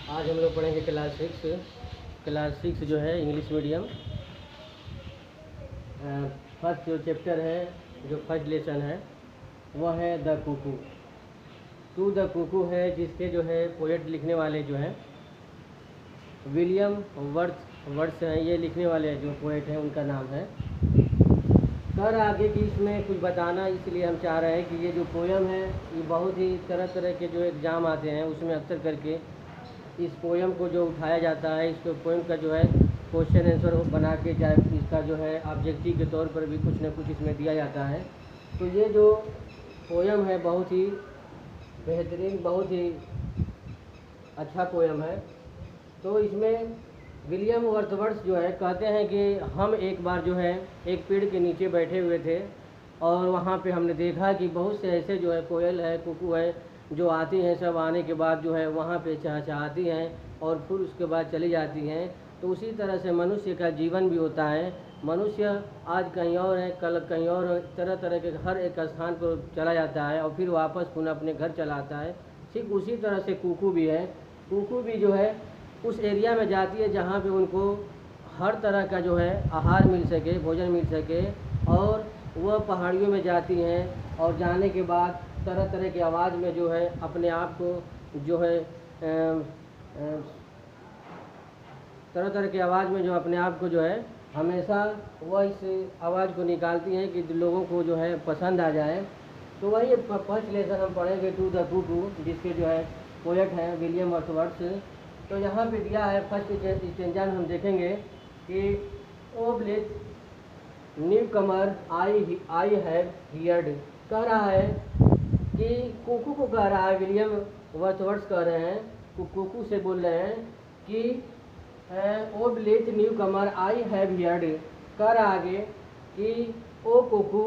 आज हम लोग पढ़ेंगे क्लास सिक्स जो है इंग्लिश मीडियम। फर्स्ट जो चैप्टर है, जो फर्स्ट लेसन है वह है the cuckoo. To the cuckoo है, जिसके जो है पोएट लिखने वाले जो हैं विलियम वर्ड्स हैं। ये लिखने वाले जो पोएट हैं उनका नाम है। सर आगे कि इसमें कुछ बताना, इसलिए हम चाह रहे हैं कि ये जो पोयम है ये बहुत ही तरह तरह के जो एग्ज़ाम आते हैं उसमें अक्सर करके इस पोयम को जो उठाया जाता है, इसको पोयम का जो है क्वेश्चन आंसर बना के, चाहे इसका जो है ऑब्जेक्टिव के तौर पर भी कुछ न कुछ इसमें दिया जाता है। तो ये जो पोयम है बहुत ही बेहतरीन, बहुत ही अच्छा पोयम है। तो इसमें विलियम वर्ड्सवर्थ जो है कहते हैं कि हम एक बार जो है एक पेड़ के नीचे बैठे हुए थे और वहाँ पे हमने देखा कि बहुत से ऐसे जो है कोयल है, कुकू है, जो आती हैं, सब आने के बाद जो है वहाँ पे चहचहाती हैं और फिर उसके बाद चली जाती हैं। तो उसी तरह से मनुष्य का जीवन भी होता है। मनुष्य आज कहीं और है, कल कहीं और, तरह तरह के हर एक स्थान पर चला जाता है और फिर वापस पुनः अपने घर चला आता है। ठीक उसी तरह से कुकू भी है। कुकू भी जो है उस एरिया में जाती है जहाँ पे उनको हर तरह का जो है आहार मिल सके, भोजन मिल सके, और वह पहाड़ियों में जाती हैं और जाने के बाद तरह तरह की आवाज़ में जो है अपने आप को जो है तरह तरह की आवाज़ में जो अपने आप को जो है हमेशा वह इस आवाज़ को निकालती हैं कि लोगों को जो है पसंद आ जाए। तो वही फर्स्ट लेसन हम पढ़ेंगे टू द कुकू, जिसके जो है पोएट हैं विलियम वर्ड्सवर्थ। तो यहाँ पे दिया है फर्स्ट स्टेंजा में हम देखेंगे कि O blithe newcomer I have heard. कह रहा है कि कुकू को कह रहा है, विलियम वर्ड्सवर्थ कह रहे हैं, कुकू से बोल रहे हैं कि O blithe newcomer I have heard. कह रहा आगे कि ओ कुकू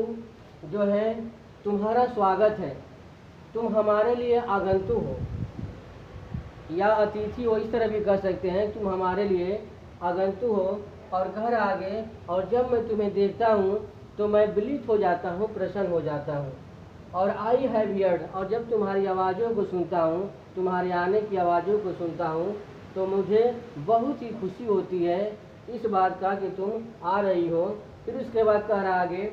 जो है तुम्हारा स्वागत है, तुम हमारे लिए आगंतुक हो या अतिथि हो, इस तरह भी कह सकते हैं, तुम हमारे लिए आगंतुक हो। और घर आगे, और जब मैं तुम्हें देखता हूँ तो मैं विलित हो जाता हूँ, प्रसन्न हो जाता हूँ। और आई हैव हियर्ड, और जब तुम्हारी आवाज़ों को सुनता हूँ, तुम्हारे आने की आवाज़ों को सुनता हूँ, तो मुझे बहुत ही खुशी होती है इस बात का कि तुम आ रही हो। फिर उसके बाद कह रहा आगे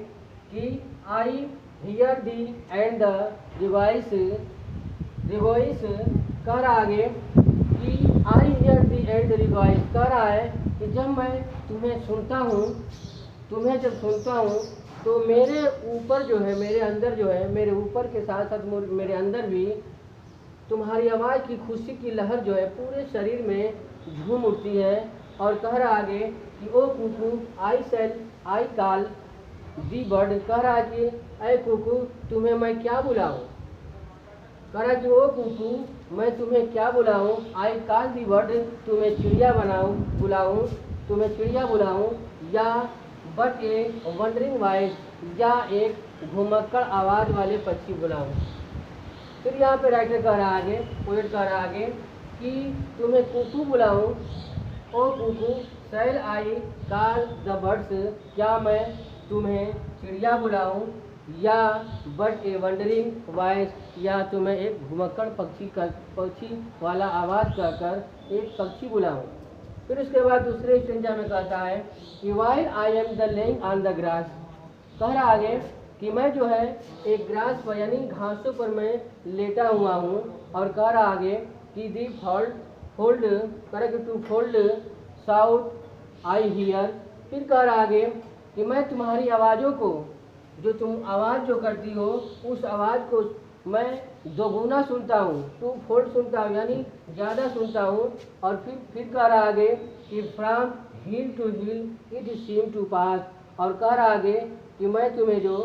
कि I hear thee and the rejoice. कह रहा आगे कि आई हियर दी एंड रिवॉइस। कह रहा है कि जब मैं तुम्हें सुनता हूँ, तुम्हें जब सुनता हूँ तो मेरे ऊपर जो है, मेरे अंदर जो है, मेरे ऊपर के साथ साथ मेरे अंदर भी तुम्हारी आवाज़ की खुशी की लहर जो है पूरे शरीर में झूम उठती है। और कह रहा आगे कि O cuckoo I call thee bird. कह रहा कि ऐ कुकू तुम्हें मैं क्या बुलाऊं। कह रहा कि ओ कुकू मैं तुम्हें क्या बुलाऊं। आई कॉल दी बर्ड, तुम्हें चिड़िया बुलाऊं, तुम्हें चिड़िया बुलाऊं, या बट ए वंडरिंग वॉइस, या एक घुमक्कड़ आवाज़ वाले पक्षी बुलाऊं। फिर यहाँ पे राइटर कह रहा आगे, पोएट कह रहा आगे कि तुम्हें कुकू बुलाऊं, ओ कुकू शैल आई कॉल द बर्ड्स, क्या मैं तुम्हें चिड़िया बुलाऊं, या बट ए वंडरिंग वॉइस, या तुम्हें एक घुमक्कड़ पक्षी वाला आवाज़ कहकर एक पक्षी बुलाऊं। फिर उसके बाद दूसरे स्टेंजा में कहता है कि while I am the laying on the grass. कह रहा आगे कि मैं जो है एक ग्रास पर यानी घासों पर मैं लेटा हुआ हूँ। और कह रहा आगे कि thee fold correct to fold south I hear. फिर कह रहा आगे कि मैं तुम्हारी आवाज़ों को, जो तुम आवाज़ जो करती हो, उस आवाज़ को मैं दोगुना सुनता हूँ, टू फोल्ड सुनता हूँ, यानी ज़्यादा सुनता हूँ। और फिर कह रहा आगे कि from hill to hill it seem to pass. और कह रहा आगे कि मैं तुम्हें जो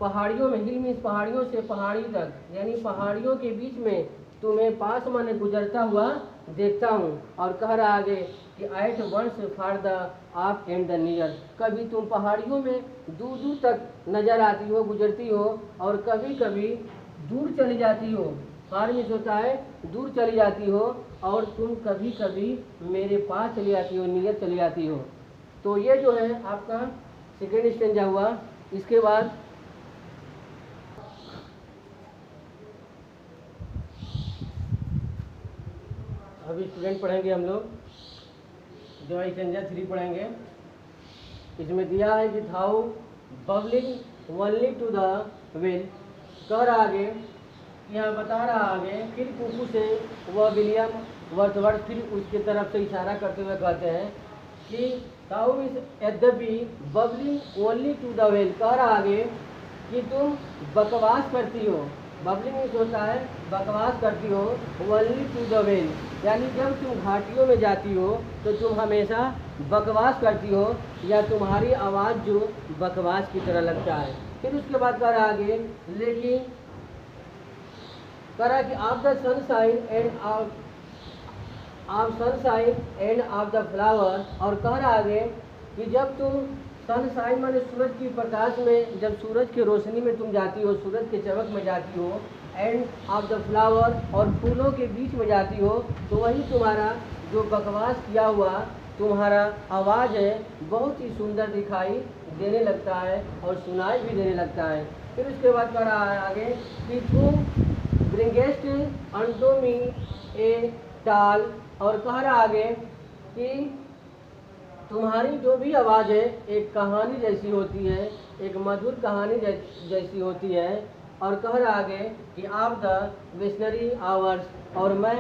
पहाड़ियों में, हिल मीन्स पहाड़ियों से पहाड़ी तक, यानी पहाड़ियों के बीच में तुम्हें पास मैंने गुजरता हुआ देखता हूँ। और कह रहा आगे कि एट वंस फॉर द आप एंड द नियर। कभी तुम पहाड़ियों में दूर दूर तक नज़र आती हो, गुजरती हो, और कभी कभी दूर चली जाती हो। फार मीन्स होता है दूर चली जाती हो, और तुम कभी कभी मेरे पास चली जाती हो, नियर चली जाती हो। तो ये जो है आपका सेकेंड स्टेंजा हुआ। इसके बाद अभी स्टूडेंट पढ़ेंगे हम लोग जो स्टैंजा 3 पढ़ेंगे। इसमें दिया है कि thou babbling only to the vale. कह रहा आगे, यहाँ बता रहा आगे, फिर कुकू से वह विलियम वर्थवर्थ फिर उसकी तरफ से इशारा करते हुए कहते हैं कि थाउ इज यद्यपि babbling only to the vale. कह रहा आगे कि तुम बकवास करती हो। बबलिंग मीन्स होता है बकवास करती हो, ओनली टू द वेल यानी जब तुम घाटियों में जाती हो तो तुम हमेशा बकवास करती हो या तुम्हारी आवाज़ जो बकवास की तरह लगता है। फिर उसके बाद कह रहा आगे, लेकिन कह रहा कि of the sunshine end of sunshine end of the flower. और कह रहा आगे कि जब तुम सनशाइन माने सूरज की प्रकाश में, जब सूरज की रोशनी में तुम जाती हो, सूरज के चमक में जाती हो, एंड ऑफ द फ्लावर और फूलों के बीच में जाती हो, तो वही तुम्हारा जो बकवास किया हुआ तुम्हारा आवाज़ है बहुत ही सुंदर दिखाई देने लगता है और सुनाई भी देने लगता है। फिर उसके बाद कह रहा है आगे कि तुम ब्रिंगेस्ट अंटो मी ए टाल। और कह रहा आगे कि तुम्हारी जो भी आवाज़ है एक कहानी जैसी होती है, एक मधुर कहानी जैसी होती है। और कह रहा आगे कि आप द विशनरी आवर्स, और मैं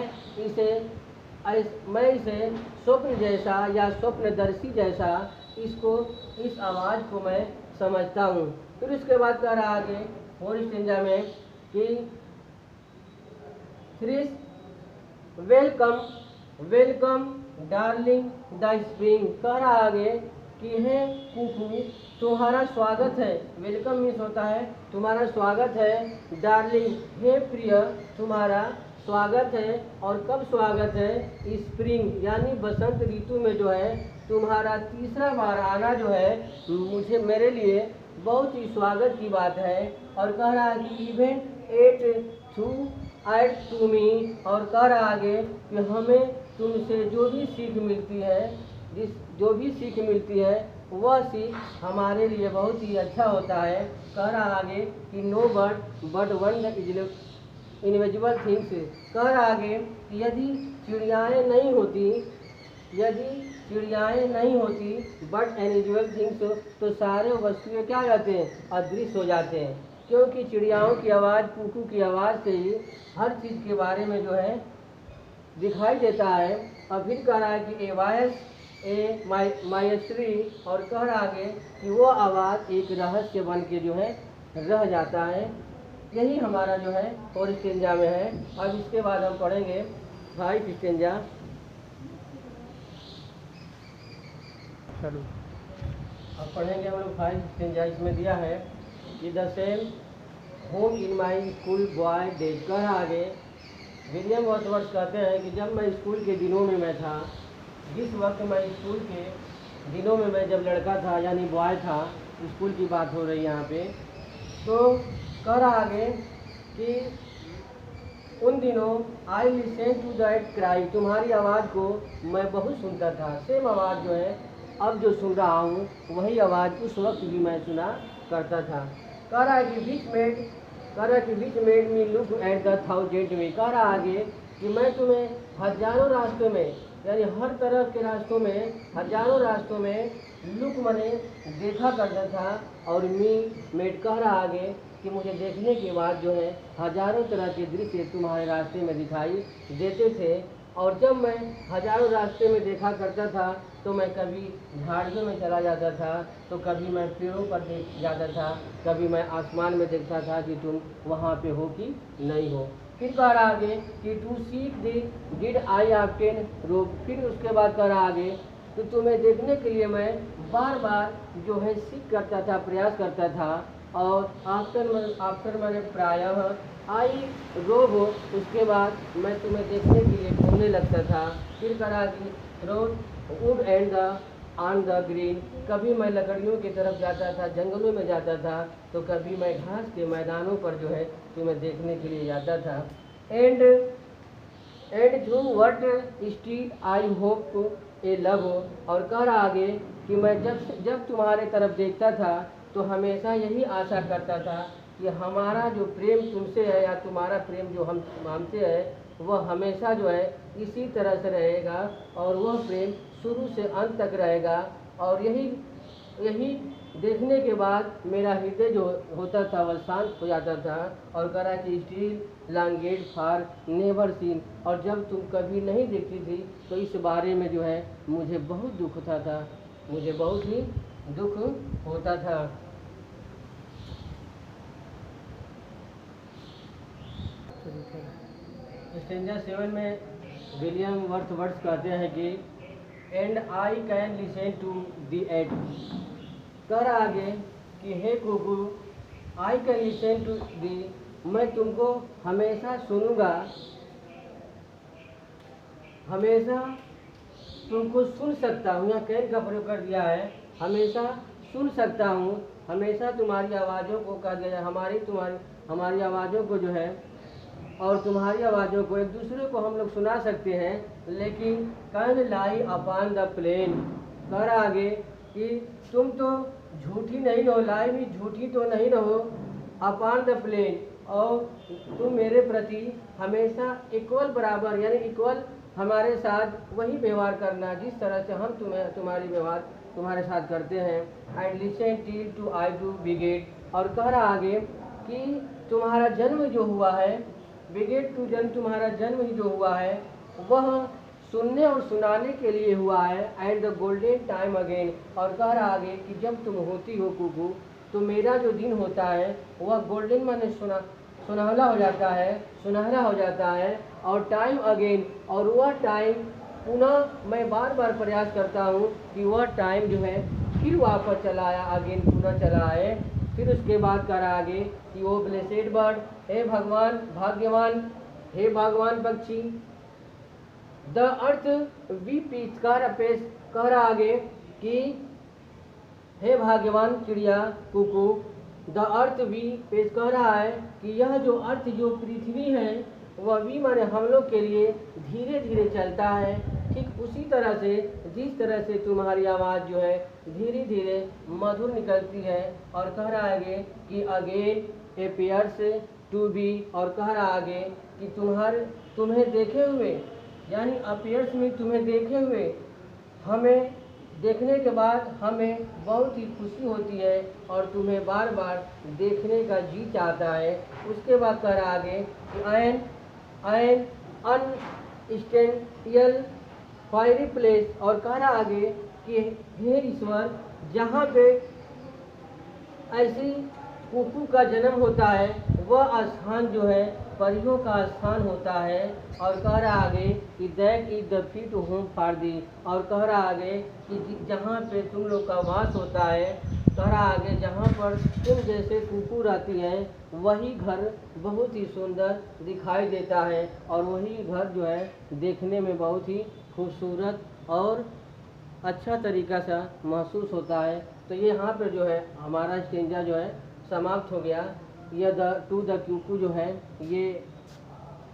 इसे स्वप्न जैसा या स्वप्नदर्शी जैसा इस आवाज़ को मैं समझता हूँ। फिर उसके बाद कह रहा आगे फोर स्टेंजा में कि थ्रिस welcome welcome darling the spring. कह रहा आगे कि है कुकू तुम्हारा स्वागत है। वेलकम मीन्स होता है तुम्हारा स्वागत है। डार्लिंग हे प्रिय तुम्हारा स्वागत है। और कब स्वागत है? स्प्रिंग यानी बसंत ऋतु में जो है तुम्हारा तीसरा बार आना जो है मुझे मेरे लिए बहुत ही स्वागत की बात है। और कह रहा है कि इवेंट एट टू मी। और कह रहा आगे कि हमें तुमसे जो भी सीख मिलती है वह सीख हमारे लिए बहुत ही अच्छा होता है। कह रहा आगे कि no but one invisible things. कह रहा आगे कि यदि चिड़ियाएँ नहीं होती बट इनविजिबल थिंग्स तो सारे वस्तुएं क्या जाते हैं? अदृश्य हो जाते हैं, क्योंकि चिड़ियाओं की आवाज़, कुकू की आवाज़ से ही हर चीज़ के बारे में जो है दिखाई देता है। और फिर कह रहा है कि ए वॉइस ए मायस्ट्री। और कह रहा आगे कि वो आवाज़ एक रहस्य बन के जो है रह जाता है। यही हमारा जो है फोर स्टेंजा में है। अब इसके बाद हम पढ़ेंगे 5 स्टेंजा। चलो अब पढ़ेंगे हम लोग 5 स्टेंजा। इसमें दिया है कि the same home in my school boy days. कह रहा आगे विलियम वर्थवर्थ कहते हैं कि जब मैं स्कूल के दिनों में मैं था, जिस वक्त मैं स्कूल के दिनों में मैं जब लड़का था यानी बॉय था, स्कूल की बात हो रही यहाँ पे, तो कह रहा आगे कि उन दिनों I listen to that cry, तुम्हारी आवाज़ को मैं बहुत सुनता था। सेम आवाज़ जो है अब जो सुन रहा हूँ वही आवाज़ उस वक्त भी मैं सुना करता था। कह रहा है कि which made me look at the thousand way. कह रहा आगे कि मैं तुम्हें हजारों रास्तों में यानी हर तरफ के रास्तों में, हजारों रास्तों में लुक मैंने देखा करता था। और मेड कह रहा आगे कि मुझे देखने के बाद जो है हजारों तरह के दृश्य तुम्हारे रास्ते में दिखाई देते थे। और जब मैं हजारों रास्ते में देखा करता था तो मैं कभी झाड़ियों में चला जाता था, तो कभी मैं पेड़ों पर देख जाता था, कभी मैं आसमान में देखता था कि तुम वहाँ पे हो कि नहीं हो। फिर कह रहा आगे कि to seek did I obtain rope. फिर उसके बाद कह रहा आगे कि तुम्हें देखने के लिए मैं बार बार जो है सीख करता था, प्रयास करता था। और आफ्टर मैंने प्रायः आई रोब, उसके बाद मैं तुम्हें देखने के लिए घूमने लगता था। फिर करा कि road would and the on the green, कभी मैं लकड़ियों की तरफ जाता था, जंगलों में जाता था, तो कभी मैं घास के मैदानों पर जो है तुम्हें देखने के लिए जाता था। And through what street I hope to a love. और कह रहा आगे कि मैं जब तुम्हारे तरफ देखता था तो हमेशा यही आशा करता था कि हमारा जो प्रेम तुमसे है या तुम्हारा प्रेम जो हमसे है वह हमेशा जो है इसी तरह से रहेगा और वह प्रेम शुरू से अंत तक रहेगा। और यही देखने के बाद मेरा हृदय जो होता था वह शांत हो जाता था। और कह रहा कि still language for never seen, और जब तुम कभी नहीं देखती थी तो इस बारे में जो है मुझे बहुत दुख होता था, मुझे बहुत ही दुख होता था। स्टेंजा 7 में विलियम वर्थवर्थ कहते हैं कि and I can listen to thee yet, कर आगे कि हे cuckoo I can listen to thee, मैं तुमको हमेशा सुनूंगा, हमेशा तुमको सुन सकता हूँ। यहाँ कैन का प्रयोग कर दिया है, हमेशा सुन सकता हूँ, हमेशा तुम्हारी आवाज़ों को कह दिया जाए, हमारी आवाज़ों को जो है और तुम्हारी आवाज़ों को एक दूसरे को हम लोग सुना सकते हैं। लेकिन can lie upon the plain, कर आगे कि तुम तो झूठी नहीं रहो, लाई भी झूठी तो नहीं रहो, अपॉन द प्लेन, और तुम मेरे प्रति हमेशा इक्वल बराबर यानी इक्वल हमारे साथ वही व्यवहार करना जिस तरह से हम तुम्हारी व्यवहार तुम्हारे साथ करते हैं। And listen till to I to beget, और कह रहा आगे कि तुम्हारा जन्म जो हुआ है, बिगेट टू जन्म, तुम्हारा जन्म ही जो हुआ है वह सुनने और सुनाने के लिए हुआ है। And the golden time again, और कह रहा आगे कि जब तुम होती हो कुकू तो मेरा जो दिन होता है वह गोल्डन माने सुनहरा हो जाता है, सुनहरा हो जाता है। और टाइम अगेन, और वह टाइम पुनः मैं बार बार प्रयास करता हूँ कि वह टाइम जो है फिर वापस चला आया, अगेन पुनः चला आए। फिर उसके बाद करा आगे कि वो ब्लेसेड बर्ड, हे भगवान भाग्यवान, हे भगवान पक्षी, द अर्थ वी पीचकार अपेस, कह रहा आगे कि हे भाग्यवान चिड़िया कुकू, द अर्थ वी पेश कह रहा है कि यह जो अर्थ जो पृथ्वी है वह भी माने हम लोग के लिए धीरे धीरे चलता है। ठीक उसी तरह से जिस तरह से तुम्हारी आवाज़ जो है धीरे धीरे मधुर निकलती है। और कह रहा आगे कि अगेन अपीयर्स टू बी, और कह रहा आगे कि तुम्हें देखे हुए यानी अपीयर्स में तुम्हें देखे हुए, हमें देखने के बाद हमें बहुत ही खुशी होती है और तुम्हें बार बार देखने का जी चाहता है। उसके बाद कह रहा आगे कि एन अनस्टेंटियल फायरी प्लेस, और कह रहा आगे कि हे ईश्वर, जहाँ पे ऐसी कुकू का जन्म होता है वह स्थान जो है परियों का स्थान होता है। और कह रहा आगे कि that is the fit home for the, और कह रहा आगे कि जहाँ पे तुम लोग का वास होता है, कह रहा आगे जहाँ पर तुम जैसे कुकू रहती हैं वही घर बहुत ही सुंदर दिखाई देता है और वही घर जो है देखने में बहुत ही खूबसूरत और अच्छा तरीक़ा से महसूस होता है। तो ये यहाँ पर जो है हमारा स्टेंजा जो है समाप्त हो गया। यह टू द कुकू जो है ये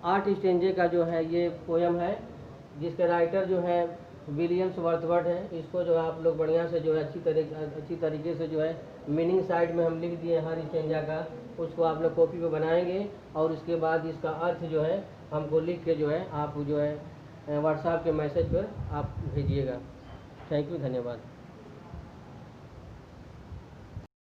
8 स्टेंजे का जो है ये पोयम है, जिसके राइटर जो है विलियम्स वर्थवर्थ है। इसको जो आप लोग बढ़िया से जो है अच्छी तरीके से जो है मीनिंग साइड में हम लिख दिए हर स्टेंजा का, उसको आप लोग कॉपी पे बनाएंगे और उसके बाद इसका अर्थ जो है हमको लिख के जो है आप जो है व्हाट्सएप के मैसेज पर आप भेजिएगा। थैंक यू, धन्यवाद।